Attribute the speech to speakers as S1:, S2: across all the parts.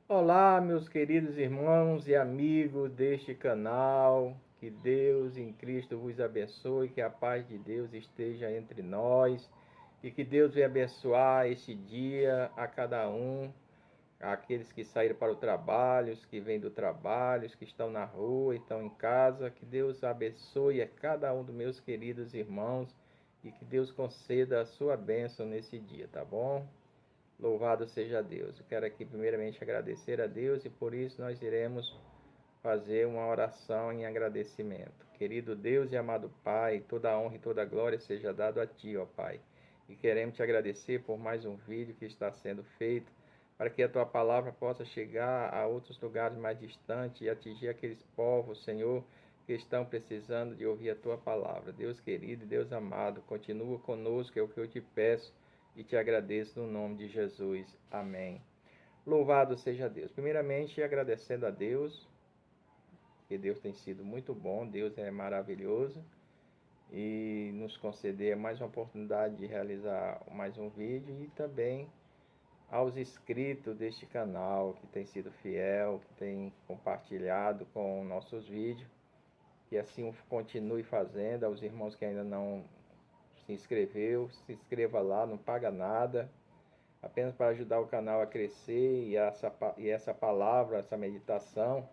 S1: Olá, meus queridos irmãos e amigos deste canal. Que Deus em Cristo vos abençoe, que a paz de Deus esteja entre nós e que Deus venha abençoar este dia a cada um, aqueles que saíram para o trabalho, os que vêm do trabalho, os que estão na rua, estão em casa. Que Deus abençoe a cada um dos meus queridos irmãos e que Deus conceda a sua bênção nesse dia, tá bom? Louvado seja Deus. Eu quero aqui primeiramente agradecer a Deus e por isso nós iremos fazer uma oração em agradecimento. Querido Deus e amado Pai, toda a honra e toda a glória seja dado a Ti, ó Pai. E queremos te agradecer por mais um vídeo que está sendo feito, para que a Tua palavra possa chegar a outros lugares mais distantes e atingir aqueles povos, Senhor, que estão precisando de ouvir a Tua palavra. Deus querido e Deus amado, continua conosco, é o que eu te peço e te agradeço no nome de Jesus. Amém. Louvado seja Deus. Primeiramente, agradecendo a Deus, que Deus tem sido muito bom, Deus é maravilhoso e nos conceder mais uma oportunidade de realizar mais um vídeo e também aos inscritos deste canal que tem sido fiel, que tem compartilhado com nossos vídeos, que assim continue fazendo, aos irmãos que ainda não se inscreveu, se inscreva lá, não paga nada, apenas para ajudar o canal a crescer e essa palavra, essa meditação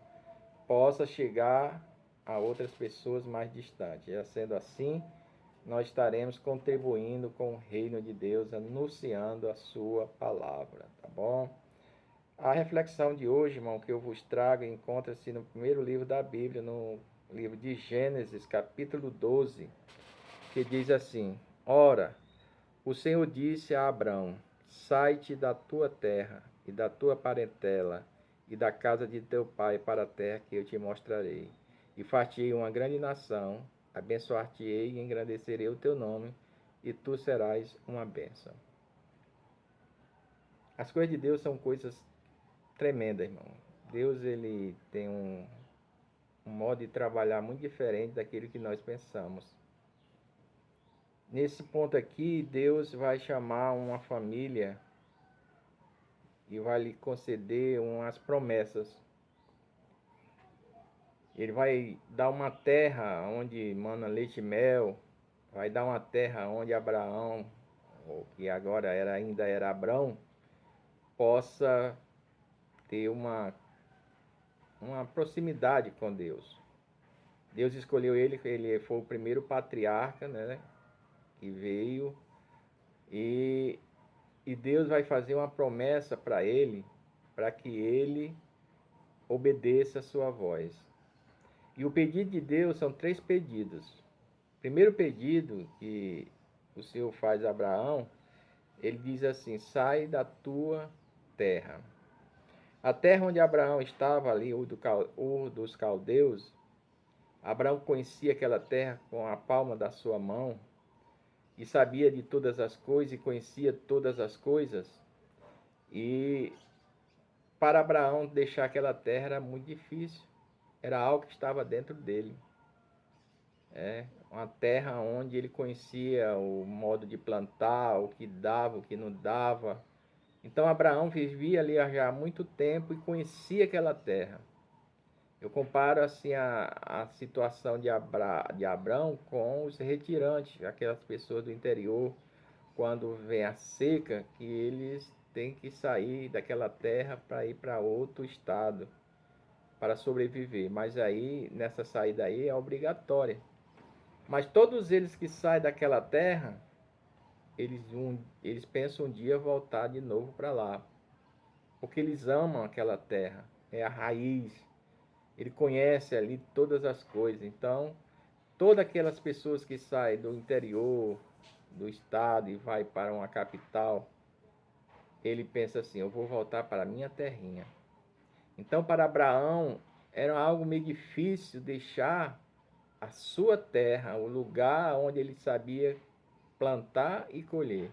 S1: possa chegar a outras pessoas mais distantes. E sendo assim, nós estaremos contribuindo com o reino de Deus, anunciando a sua palavra, tá bom? A reflexão de hoje, irmão, que eu vos trago, encontra-se no primeiro livro da Bíblia, no livro de Gênesis, capítulo 12, que diz assim: Ora, o Senhor disse a Abrão: Sai-te da tua terra e da tua parentela e da casa de teu pai para a terra que eu te mostrarei. E far-te-ei uma grande nação, abençoar-te-ei e engrandecerei o teu nome, e tu serás uma bênção. As coisas de Deus são coisas tremendas, irmão. Deus ele tem um modo de trabalhar muito diferente daquilo que nós pensamos. Nesse ponto aqui, Deus vai chamar uma família e vai lhe conceder umas promessas. Ele vai dar uma terra onde mana leite e mel, vai dar uma terra onde Abraão, que agora ainda era Abrão, possa ter uma proximidade com Deus. Deus escolheu ele foi o primeiro patriarca, né, que veio, e, e Deus vai fazer uma promessa para ele, para que ele obedeça a sua voz. E o pedido de Deus são três pedidos. O primeiro pedido que o Senhor faz a Abraão, ele diz assim: sai da tua terra. A terra onde Abraão estava ali, Ur dos Caldeus, Abraão conhecia aquela terra com a palma da sua mão e sabia de todas as coisas e conhecia todas as coisas. E para Abraão deixar aquela terra era muito difícil. Era algo que estava dentro dele. Uma terra onde ele conhecia o modo de plantar, o que dava, o que não dava. Então Abraão vivia ali já há muito tempo e conhecia aquela terra. Eu comparo assim a situação de Abraão com os retirantes, aquelas pessoas do interior, quando vem a seca, que eles têm que sair daquela terra para ir para outro estado para sobreviver. Mas aí, nessa saída aí, é obrigatória. Mas todos eles que saem daquela terra, eles pensam um dia voltar de novo para lá. Porque eles amam aquela terra, é a raiz. Ele conhece ali todas as coisas. Então, todas aquelas pessoas que saem do interior do estado e vai para uma capital, ele pensa assim: eu vou voltar para a minha terrinha. Então, para Abraão, era algo meio difícil deixar a sua terra, o lugar onde ele sabia plantar e colher.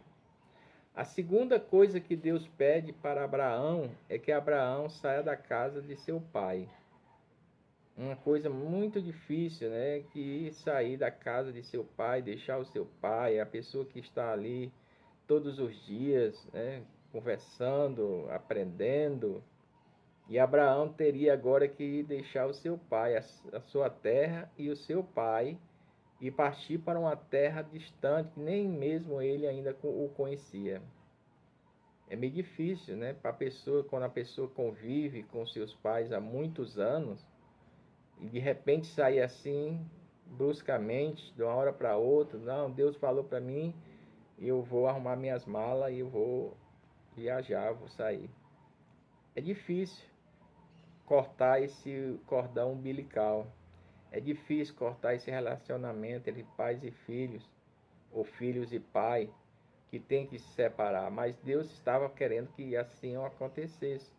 S1: A segunda coisa que Deus pede para Abraão é que Abraão saia da casa de seu pai. Uma coisa muito difícil, né? Que sair da casa de seu pai, deixar o seu pai, a pessoa que está ali todos os dias, né? Conversando, aprendendo. E Abraão teria agora que deixar o seu pai, a sua terra e o seu pai, e partir para uma terra distante, que nem mesmo ele ainda o conhecia. É meio difícil, né? Para a pessoa, quando a pessoa convive com seus pais há muitos anos, e de repente sair assim, bruscamente, de uma hora para outra, não, Deus falou para mim, eu vou arrumar minhas malas e eu vou viajar, vou sair. É difícil cortar esse cordão umbilical. É difícil cortar esse relacionamento entre pais e filhos, ou filhos e pai, que tem que se separar. Mas Deus estava querendo que assim acontecesse.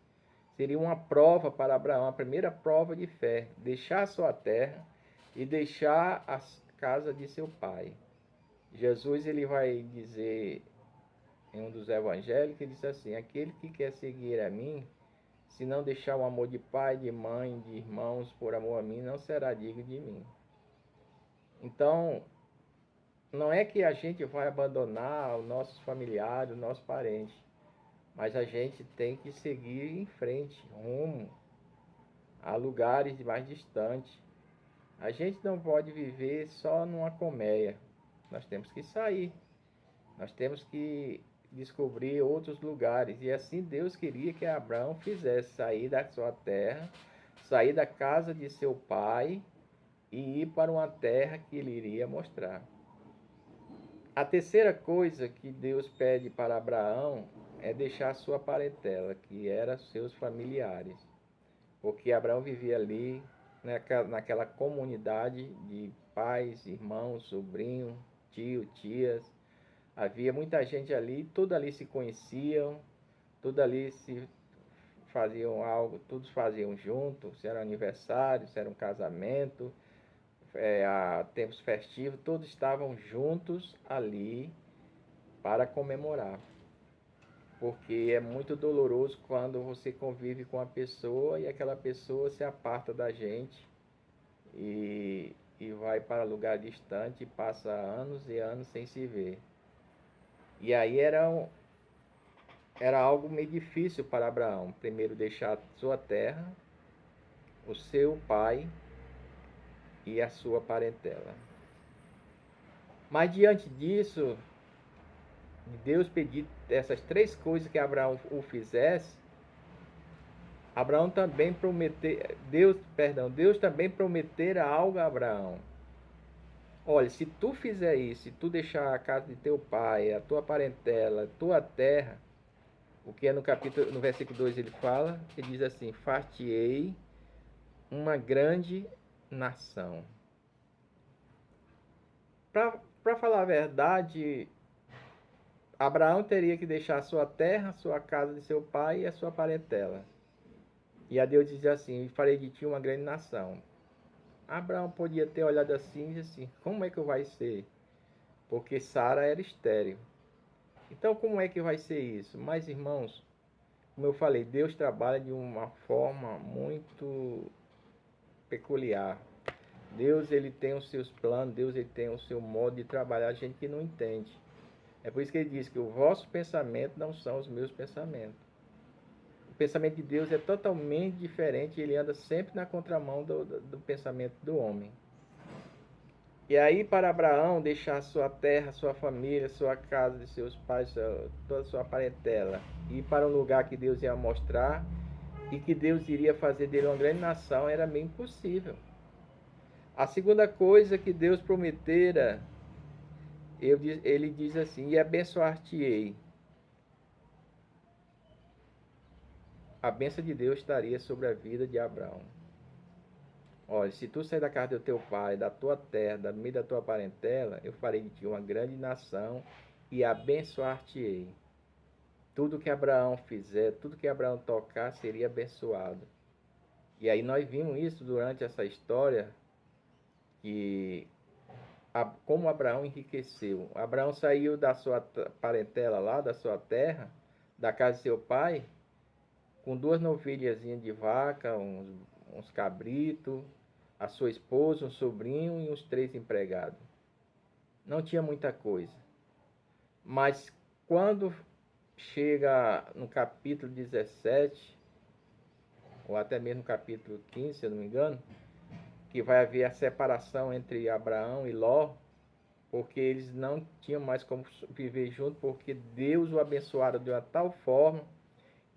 S1: Seria uma prova para Abraão, a primeira prova de fé, deixar a sua terra e deixar a casa de seu pai. Jesus ele vai dizer em um dos evangelhos, que diz assim: aquele que quer seguir a mim, se não deixar o amor de pai, de mãe, de irmãos por amor a mim, não será digno de mim. Então, não é que a gente vai abandonar os nossos familiares, os nossos parentes, mas a gente tem que seguir em frente, rumo a lugares mais distantes. A gente não pode viver só numa colmeia. Nós temos que sair. Nós temos que descobrir outros lugares. E assim Deus queria que Abraão fizesse, sair da sua terra, sair da casa de seu pai e ir para uma terra que ele iria mostrar. A terceira coisa que Deus pede para Abraão é deixar sua parentela, que eram seus familiares. Porque Abraão vivia ali, naquela comunidade de pais, irmãos, sobrinhos, tio, tias. Havia muita gente ali, todos ali se conheciam, todos ali se faziam algo, todos faziam juntos, se era aniversário, se era um casamento, tempos festivos, todos estavam juntos ali para comemorar. Porque é muito doloroso quando você convive com a pessoa e aquela pessoa se aparta da gente e vai para lugar distante e passa anos e anos sem se ver. E aí era algo meio difícil para Abraão. Primeiro deixar sua terra, o seu pai e a sua parentela. Mas diante disso, de Deus pedir essas três coisas que Abraão o fizesse, Abraão também Deus também prometera algo a Abraão. Olha, se tu fizer isso, se tu deixar a casa de teu pai, a tua parentela, a tua terra, o que é no versículo 2 ele fala, ele diz assim: far-te-ei uma grande nação. Para falar a verdade, Abraão teria que deixar a sua terra, a sua casa de seu pai e a sua parentela. E a Deus dizia assim: farei de ti uma grande nação. Abraão podia ter olhado assim e disse assim: como é que vai ser? Porque Sara era estéril. Então como é que vai ser isso? Mas irmãos, como eu falei, Deus trabalha de uma forma muito peculiar. Deus ele tem os seus planos, Deus ele tem o seu modo de trabalhar, a gente que não entende. É por isso que ele diz que o vosso pensamento não são os meus pensamentos. O pensamento de Deus é totalmente diferente, ele anda sempre na contramão do pensamento do homem. E aí para Abraão deixar sua terra, sua família, sua casa de seus pais, toda a sua parentela, ir para um lugar que Deus ia mostrar e que Deus iria fazer dele uma grande nação, era meio impossível. A segunda coisa que Deus prometera, ele diz assim: e abençoar-te-ei. A bênção de Deus estaria sobre a vida de Abraão. Olha, se tu sair da casa do teu pai, da tua terra, da meio da tua parentela, eu farei de ti uma grande nação e abençoar-te-ei. Tudo que Abraão fizer, tudo que Abraão tocar, seria abençoado. E aí nós vimos isso durante essa história, que como Abraão enriqueceu. Abraão saiu da sua parentela lá, da sua terra, da casa de seu pai, com 2 novilhazinhas de vaca, uns cabritos, a sua esposa, um sobrinho e uns 3 empregados. Não tinha muita coisa. Mas quando chega no capítulo 17, ou até mesmo capítulo 15, se eu não me engano, que vai haver a separação entre Abraão e Ló, porque eles não tinham mais como viver junto, porque Deus o abençoara de uma tal forma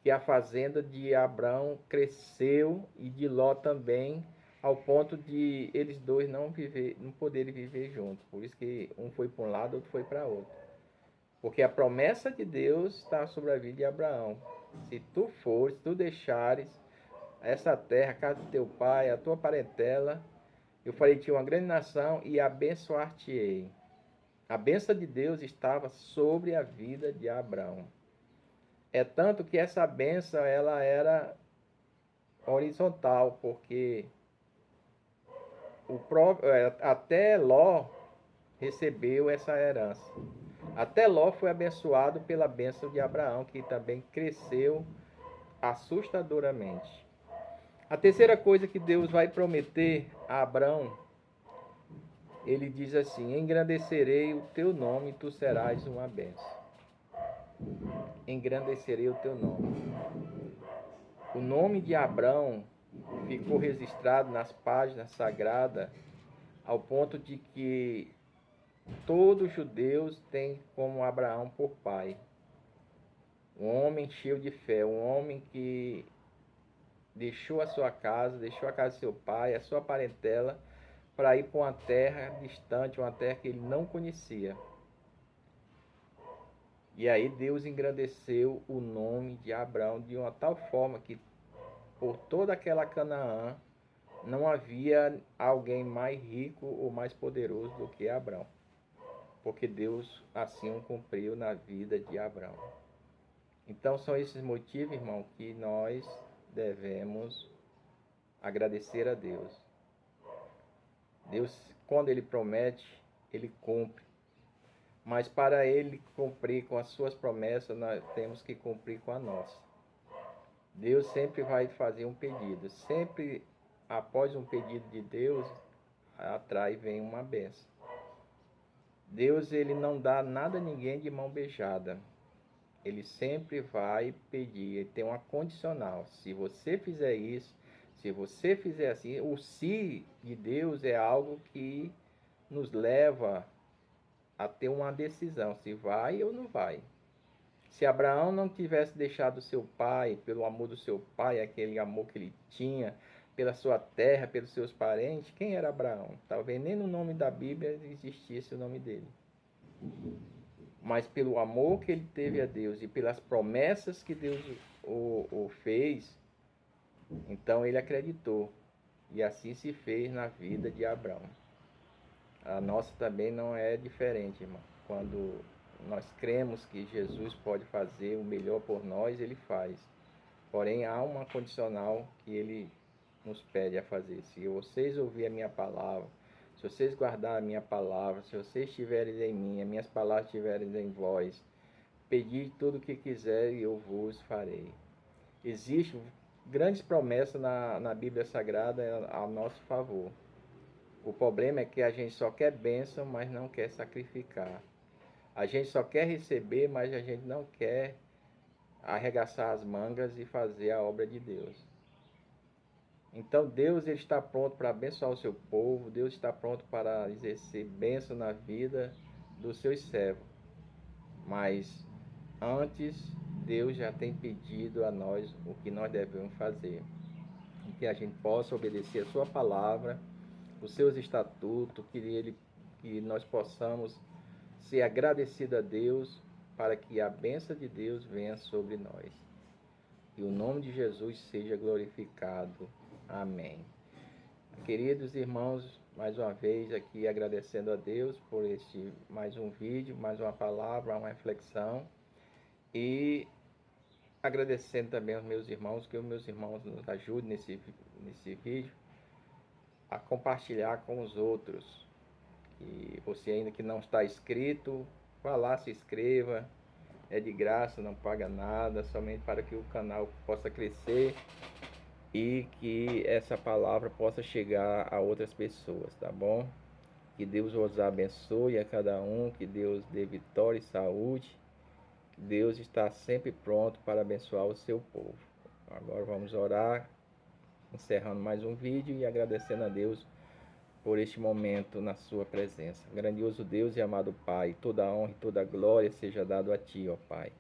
S1: que a fazenda de Abraão cresceu e de Ló também, ao ponto de eles dois não poderem viver juntos. Por isso que um foi para um lado, outro foi para outro. Porque a promessa de Deus está sobre a vida de Abraão. Se tu fores, se tu deixares essa terra, a casa do teu pai, a tua parentela, eu farei de ti uma grande nação e abençoar-te-ei. A bênção de Deus estava sobre a vida de Abraão. É tanto que essa bênção ela era horizontal, porque até Ló recebeu essa herança. Até Ló foi abençoado pela bênção de Abraão, que também cresceu assustadoramente. A terceira coisa que Deus vai prometer a Abraão, ele diz assim: engrandecerei o teu nome e tu serás uma bênção. Engrandecerei o teu nome. O nome de Abraão ficou registrado nas páginas sagradas ao ponto de que todos os judeus têm como Abraão por pai. Um homem cheio de fé, um homem que deixou a sua casa, deixou a casa do seu pai, a sua parentela, para ir para uma terra distante, uma terra que ele não conhecia. E aí Deus engrandeceu o nome de Abraão de uma tal forma que por toda aquela Canaã não havia alguém mais rico ou mais poderoso do que Abraão. Porque Deus assim o cumpriu na vida de Abraão. Então são esses motivos, irmão, que nós devemos agradecer a Deus. Deus, quando Ele promete, Ele cumpre. Mas para Ele cumprir com as suas promessas, nós temos que cumprir com a nossa. Deus sempre vai fazer um pedido. Sempre após um pedido de Deus, atrás vem uma bênção. Deus, Ele não dá nada a ninguém de mão beijada. Ele sempre vai pedir, ele tem uma condicional. Se você fizer isso, se você fizer assim, o se de Deus é algo que nos leva a ter uma decisão, se vai ou não vai. Se Abraão não tivesse deixado seu pai, pelo amor do seu pai, aquele amor que ele tinha, pela sua terra, pelos seus parentes, quem era Abraão? Talvez nem no nome da Bíblia existisse o nome dele. Mas pelo amor que ele teve a Deus e pelas promessas que Deus o fez, então ele acreditou. E assim se fez na vida de Abraão. A nossa também não é diferente, irmão. Quando nós cremos que Jesus pode fazer o melhor por nós, ele faz. Porém, há uma condicional que ele nos pede a fazer. Se vocês ouvirem a minha palavra, se vocês guardarem a minha palavra, se vocês estiverem em mim, as minhas palavras estiverem em vós, pedi tudo o que quiser e eu vos farei. Existem grandes promessas na Bíblia Sagrada a nosso favor. O problema é que a gente só quer bênção, mas não quer sacrificar. A gente só quer receber, mas a gente não quer arregaçar as mangas e fazer a obra de Deus. Então Deus ele está pronto para abençoar o seu povo, Deus está pronto para exercer bênção na vida dos seus servos. Mas antes, Deus já tem pedido a nós o que nós devemos fazer. E que a gente possa obedecer a sua palavra, os seus estatutos, que nós possamos ser agradecidos a Deus para que a bênção de Deus venha sobre nós. E o nome de Jesus seja glorificado. Amém. Queridos irmãos, mais uma vez aqui agradecendo a Deus por este mais um vídeo, mais uma palavra, uma reflexão. E agradecendo também aos meus irmãos, que os meus irmãos nos ajudem nesse vídeo a compartilhar com os outros. E você ainda que não está inscrito, vá lá, se inscreva. É de graça, não paga nada, somente para que o canal possa crescer e que essa palavra possa chegar a outras pessoas, tá bom? Que Deus os abençoe a cada um, que Deus dê vitória e saúde. Deus está sempre pronto para abençoar o seu povo. Agora vamos orar encerrando mais um vídeo e agradecendo a Deus por este momento na sua presença. Grandioso Deus e amado Pai, toda a honra e toda a glória seja dado a Ti, ó Pai.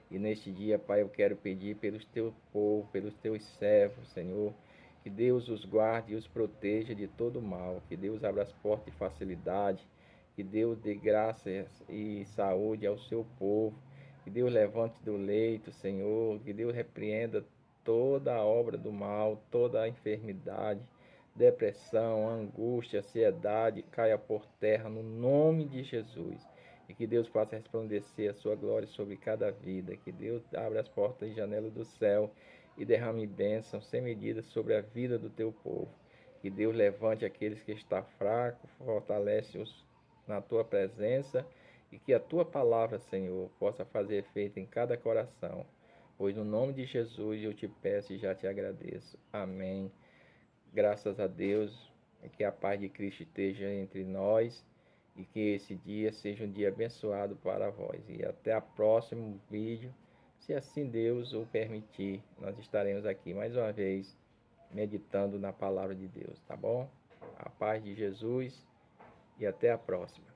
S1: E neste dia, Pai, eu quero pedir pelos Teu povo, pelos Teus servos, Senhor, que Deus os guarde e os proteja de todo mal, que Deus abra as portas de facilidade, que Deus dê graças e saúde ao seu povo, que Deus levante do leito, Senhor, que Deus repreenda toda a obra do mal, toda a enfermidade, depressão, angústia, ansiedade, caia por terra no nome de Jesus. E que Deus faça resplandecer a sua glória sobre cada vida. Que Deus abra as portas e janelas do céu e derrame bênção sem medida sobre a vida do teu povo. Que Deus levante aqueles que estão fracos, fortalece-os na tua presença e que a tua palavra, Senhor, possa fazer efeito em cada coração. Pois no nome de Jesus eu te peço e já te agradeço. Amém. Graças a Deus, que a paz de Cristo esteja entre nós e que esse dia seja um dia abençoado para vós. E até o próximo vídeo, se assim Deus o permitir, nós estaremos aqui mais uma vez meditando na palavra de Deus, tá bom? A paz de Jesus e até a próxima.